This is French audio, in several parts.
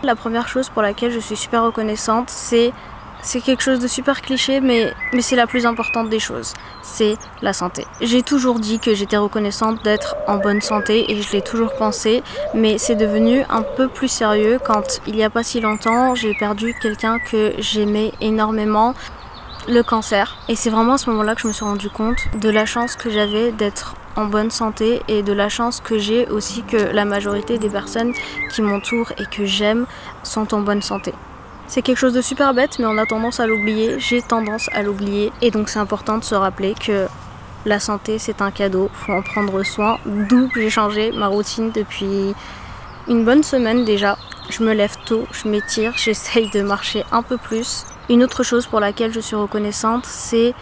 La première chose pour laquelle je suis super reconnaissante, c'est quelque chose de super cliché, mais c'est la plus importante des choses, c'est la santé. J'ai toujours dit que j'étais reconnaissante d'être en bonne santé et je l'ai toujours pensé, mais c'est devenu un peu plus sérieux quand il n'y a pas si longtemps, j'ai perdu quelqu'un que j'aimais énormément, le cancer. Et c'est vraiment à ce moment-là que je me suis rendu compte de la chance que j'avais d'être en bonne santé et de la chance que j'ai aussi que la majorité des personnes qui m'entourent et que j'aime sont en bonne santé. C'est quelque chose de super bête, mais on a tendance à l'oublier, j'ai tendance à l'oublier, et donc c'est important de se rappeler que la santé c'est un cadeau, faut en prendre soin, d'où j'ai changé ma routine depuis une bonne semaine déjà. Je me lève tôt, je m'étire, j'essaye de marcher un peu plus. Une autre chose pour laquelle je suis reconnaissante, c'est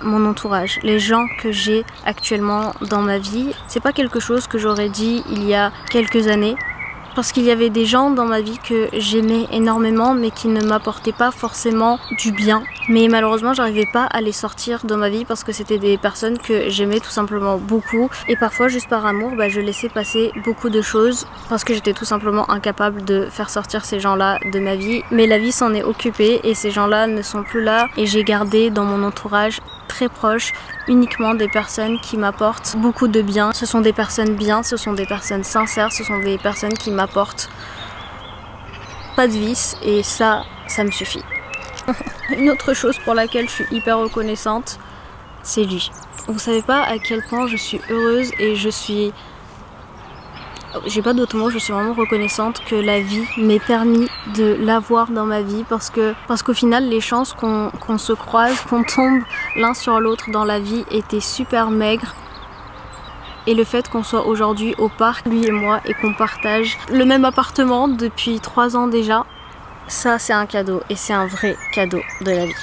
mon entourage, les gens que j'ai actuellement dans ma vie. C'est pas quelque chose que j'aurais dit il y a quelques années, parce qu'il y avait des gens dans ma vie que j'aimais énormément mais qui ne m'apportaient pas forcément du bien. Mais malheureusement j'arrivais pas à les sortir de ma vie parce que c'était des personnes que j'aimais tout simplement beaucoup. Et parfois juste par amour, je laissais passer beaucoup de choses parce que j'étais tout simplement incapable de faire sortir ces gens-là de ma vie. Mais la vie s'en est occupée et ces gens-là ne sont plus là. Et j'ai gardé dans mon entourage très proche uniquement des personnes qui m'apportent beaucoup de bien. Ce sont des personnes bien, ce sont des personnes sincères, ce sont des personnes qui m'apportent pas de vices et ça me suffit. Une autre chose pour laquelle je suis hyper reconnaissante, c'est lui. Vous savez pas à quel point je suis heureuse et j'ai pas d'autres mots, je suis vraiment reconnaissante que la vie m'ait permis de l'avoir dans ma vie parce qu'au final les chances qu'on se croise, qu'on tombe l'un sur l'autre dans la vie étaient super maigres. Et le fait qu'on soit aujourd'hui au parc, lui et moi, et qu'on partage le même appartement depuis 3 ans déjà, ça c'est un cadeau et c'est un vrai cadeau de la vie.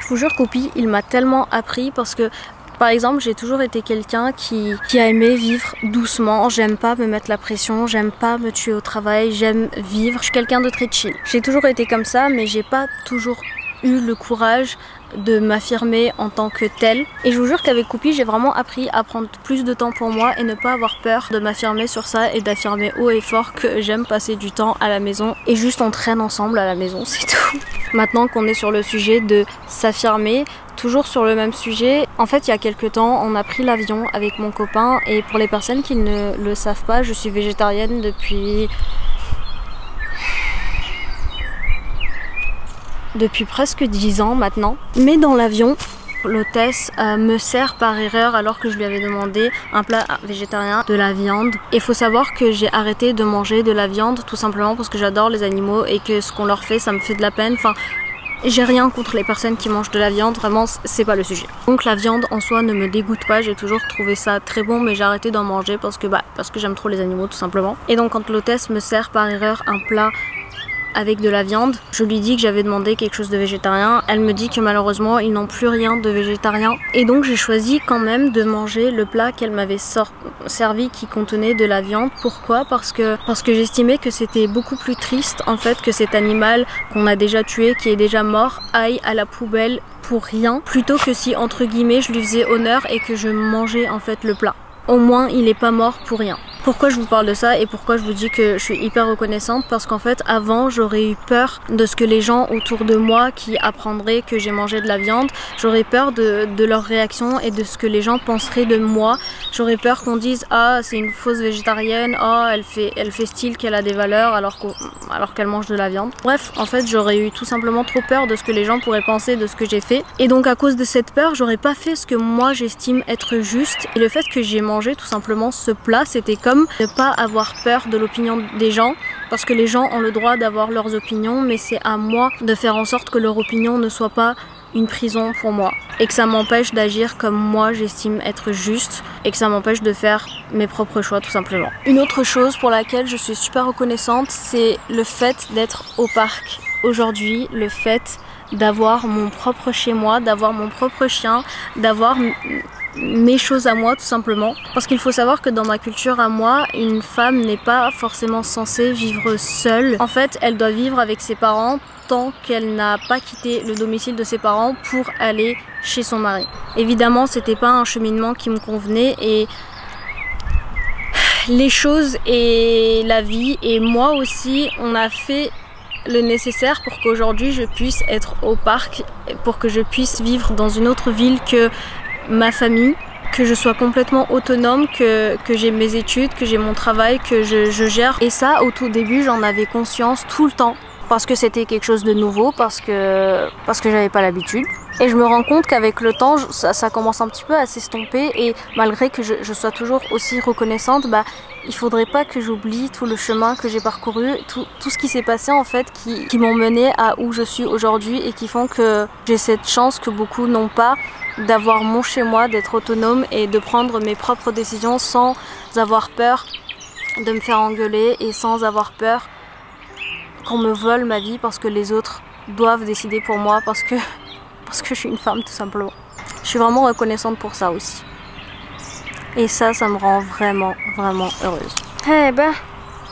Je vous jure qu'Oupi, il m'a tellement appris parce que par exemple, j'ai toujours été quelqu'un qui a aimé vivre doucement. J'aime pas me mettre la pression, j'aime pas me tuer au travail, j'aime vivre. Je suis quelqu'un de très chill. J'ai toujours été comme ça, mais j'ai pas toujours eu le courage de m'affirmer en tant que telle. Et je vous jure qu'avec Oupi, j'ai vraiment appris à prendre plus de temps pour moi et ne pas avoir peur de m'affirmer sur ça et d'affirmer haut et fort que j'aime passer du temps à la maison et juste on traîne ensemble à la maison, c'est tout. Maintenant qu'on est sur le sujet de s'affirmer, toujours sur le même sujet, en fait il y a quelques temps on a pris l'avion avec mon copain et pour les personnes qui ne le savent pas, je suis végétarienne depuis presque 10 ans maintenant. Mais dans l'avion, l'hôtesse me sert par erreur alors que je lui avais demandé un plat végétarien, de la viande. Et il faut savoir que j'ai arrêté de manger de la viande tout simplement parce que j'adore les animaux et que ce qu'on leur fait ça me fait de la peine. Enfin, j'ai rien contre les personnes qui mangent de la viande, vraiment c'est pas le sujet. Donc la viande en soi ne me dégoûte pas, j'ai toujours trouvé ça très bon mais j'ai arrêté d'en manger parce que j'aime trop les animaux tout simplement. Et donc quand l'hôtesse me sert par erreur un plat avec de la viande, je lui dis que j'avais demandé quelque chose de végétarien, elle me dit que malheureusement ils n'ont plus rien de végétarien et donc j'ai choisi quand même de manger le plat qu'elle m'avait servi qui contenait de la viande. Pourquoi? Parce que j'estimais que c'était beaucoup plus triste en fait que cet animal qu'on a déjà tué, qui est déjà mort, aille à la poubelle pour rien, plutôt que si entre guillemets je lui faisais honneur et que je mangeais en fait le plat. Au moins il est pas mort pour rien. Pourquoi je vous parle de ça et pourquoi je vous dis que je suis hyper reconnaissante? Parce qu'en fait avant j'aurais eu peur de ce que les gens autour de moi qui apprendraient que j'ai mangé de la viande, j'aurais peur de leur réaction et de ce que les gens penseraient de moi. J'aurais peur qu'on dise ah c'est une fausse végétarienne, oh elle fait style qu'elle a des valeurs alors qu'elle mange de la viande. Bref, en fait j'aurais eu tout simplement trop peur de ce que les gens pourraient penser de ce que j'ai fait. Et donc à cause de cette peur j'aurais pas fait ce que moi j'estime être juste. Et le fait que j'ai mangé tout simplement ce plat, c'était comme ne pas avoir peur de l'opinion des gens parce que les gens ont le droit d'avoir leurs opinions mais c'est à moi de faire en sorte que leur opinion ne soit pas une prison pour moi et que ça m'empêche d'agir comme moi j'estime être juste et que ça m'empêche de faire mes propres choix tout simplement. Une autre chose pour laquelle je suis super reconnaissante, c'est le fait d'être au parc aujourd'hui, le fait d'avoir mon propre chez moi, d'avoir mon propre chien, d'avoir mes choses à moi tout simplement. Parce qu'il faut savoir que dans ma culture à moi, une femme n'est pas forcément censée vivre seule. En fait, elle doit vivre avec ses parents tant qu'elle n'a pas quitté le domicile de ses parents pour aller chez son mari. Évidemment, c'était pas un cheminement qui me convenait et les choses et la vie et moi aussi, on a fait le nécessaire pour qu'aujourd'hui je puisse être au parc, pour que je puisse vivre dans une autre ville que ma famille, que je sois complètement autonome, que j'ai mes études, que j'ai mon travail, que je gère. Et ça, au tout début, j'en avais conscience tout le temps. Parce que c'était quelque chose de nouveau, parce que j'avais pas l'habitude. Et je me rends compte qu'avec le temps, ça commence un petit peu à s'estomper et malgré que je sois toujours aussi reconnaissante, il faudrait pas que j'oublie tout le chemin que j'ai parcouru, tout ce qui s'est passé en fait, qui m'ont mené à où je suis aujourd'hui et qui font que j'ai cette chance que beaucoup n'ont pas d'avoir mon chez moi, d'être autonome et de prendre mes propres décisions sans avoir peur de me faire engueuler et sans avoir peur qu'on me vole ma vie parce que les autres doivent décider pour moi parce que je suis une femme tout simplement. Je suis vraiment reconnaissante pour ça aussi. Et ça me rend vraiment, vraiment heureuse.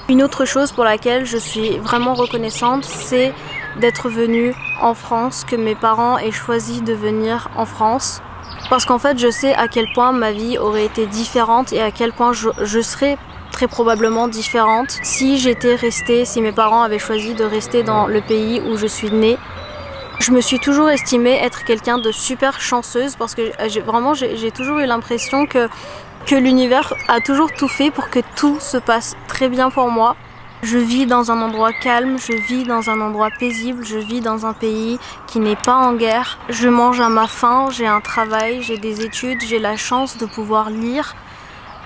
Une autre chose pour laquelle je suis vraiment reconnaissante, c'est d'être venue en France, que mes parents aient choisi de venir en France. Parce qu'en fait, je sais à quel point ma vie aurait été différente et à quel point je serais très probablement différente si j'étais restée, si mes parents avaient choisi de rester dans le pays où je suis née. Je me suis toujours estimée être quelqu'un de super chanceuse parce que j'ai toujours eu l'impression que l'univers a toujours tout fait pour que tout se passe très bien pour moi. Je vis dans un endroit calme, je vis dans un endroit paisible, je vis dans un pays qui n'est pas en guerre. Je mange à ma faim, j'ai un travail, j'ai des études, j'ai la chance de pouvoir lire,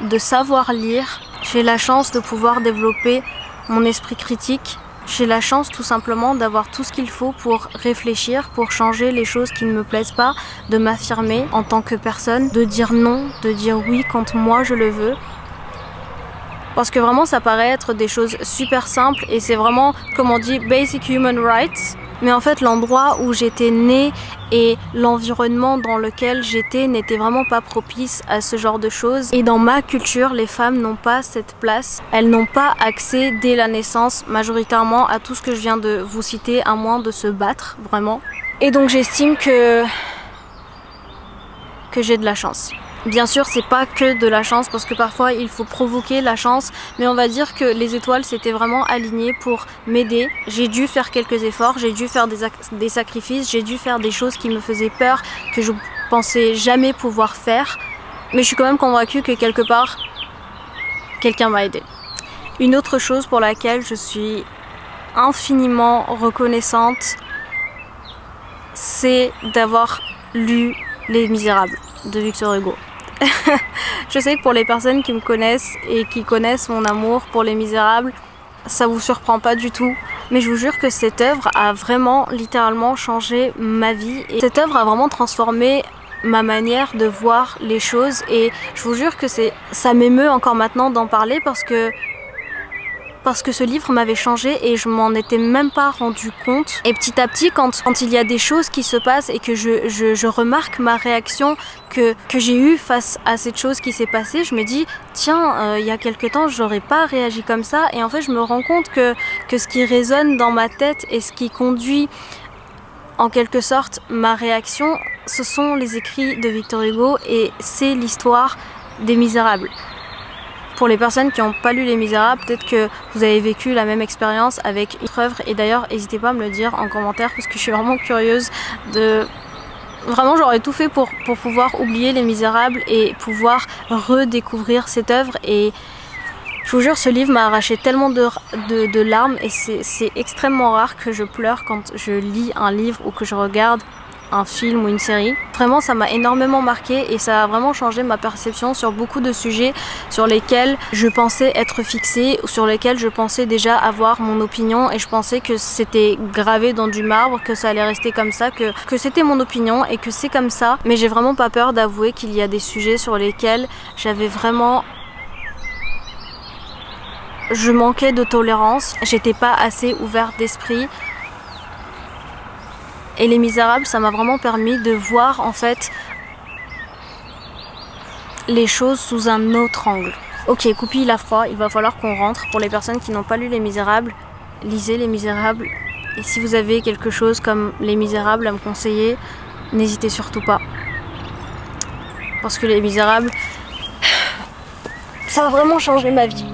de savoir lire. J'ai la chance de pouvoir développer mon esprit critique. J'ai la chance tout simplement d'avoir tout ce qu'il faut pour réfléchir, pour changer les choses qui ne me plaisent pas, de m'affirmer en tant que personne, de dire non, de dire oui quand moi je le veux. Parce que vraiment ça paraît être des choses super simples et c'est vraiment, comme on dit, basic human rights. Mais en fait l'endroit où j'étais née et l'environnement dans lequel j'étais n'était vraiment pas propice à ce genre de choses. Et dans ma culture, les femmes n'ont pas cette place. Elles n'ont pas accès dès la naissance majoritairement à tout ce que je viens de vous citer, à moins de se battre vraiment. Et donc j'estime que j'ai de la chance. Bien sûr, c'est pas que de la chance parce que parfois il faut provoquer la chance, mais on va dire que les étoiles s'étaient vraiment alignées pour m'aider. J'ai dû faire quelques efforts, j'ai dû faire des sacrifices, j'ai dû faire des choses qui me faisaient peur, que je pensais jamais pouvoir faire, mais je suis quand même convaincue que quelque part, quelqu'un m'a aidée. Une autre chose pour laquelle je suis infiniment reconnaissante, c'est d'avoir lu Les Misérables de Victor Hugo. Je sais que pour les personnes qui me connaissent et qui connaissent mon amour pour Les Misérables, ça vous surprend pas du tout. Mais je vous jure que cette œuvre a vraiment littéralement changé ma vie. Et cette œuvre a vraiment transformé ma manière de voir les choses. Et je vous jure que ça m'émeut encore maintenant d'en parler parce que ce livre m'avait changé et je m'en étais même pas rendu compte. Et petit à petit, quand il y a des choses qui se passent et que je remarque ma réaction que j'ai eue face à cette chose qui s'est passée, je me dis tiens, il y a quelque temps j'aurais pas réagi comme ça. Et en fait je me rends compte que ce qui résonne dans ma tête et ce qui conduit en quelque sorte ma réaction, ce sont les écrits de Victor Hugo et c'est l'histoire des Misérables. Pour les personnes qui n'ont pas lu Les Misérables, peut-être que vous avez vécu la même expérience avec une autre œuvre. Et d'ailleurs, n'hésitez pas à me le dire en commentaire parce que je suis vraiment curieuse de... Vraiment, j'aurais tout fait pour pouvoir oublier Les Misérables et pouvoir redécouvrir cette œuvre. Et je vous jure, ce livre m'a arraché tellement de larmes et c'est extrêmement rare que je pleure quand je lis un livre ou que je regarde un film ou une série. Vraiment ça m'a énormément marqué et ça a vraiment changé ma perception sur beaucoup de sujets sur lesquels je pensais être fixée ou sur lesquels je pensais déjà avoir mon opinion et je pensais que c'était gravé dans du marbre, que ça allait rester comme ça, que c'était mon opinion et que c'est comme ça. Mais j'ai vraiment pas peur d'avouer qu'il y a des sujets sur lesquels j'avais vraiment... Je manquais de tolérance, j'étais pas assez ouverte d'esprit. Et Les Misérables, ça m'a vraiment permis de voir en fait les choses sous un autre angle. Ok, Coupi il a froid, il va falloir qu'on rentre. Pour les personnes qui n'ont pas lu Les Misérables, lisez Les Misérables. Et si vous avez quelque chose comme Les Misérables à me conseiller, n'hésitez surtout pas. parce que Les Misérables, ça a vraiment changé ma vie.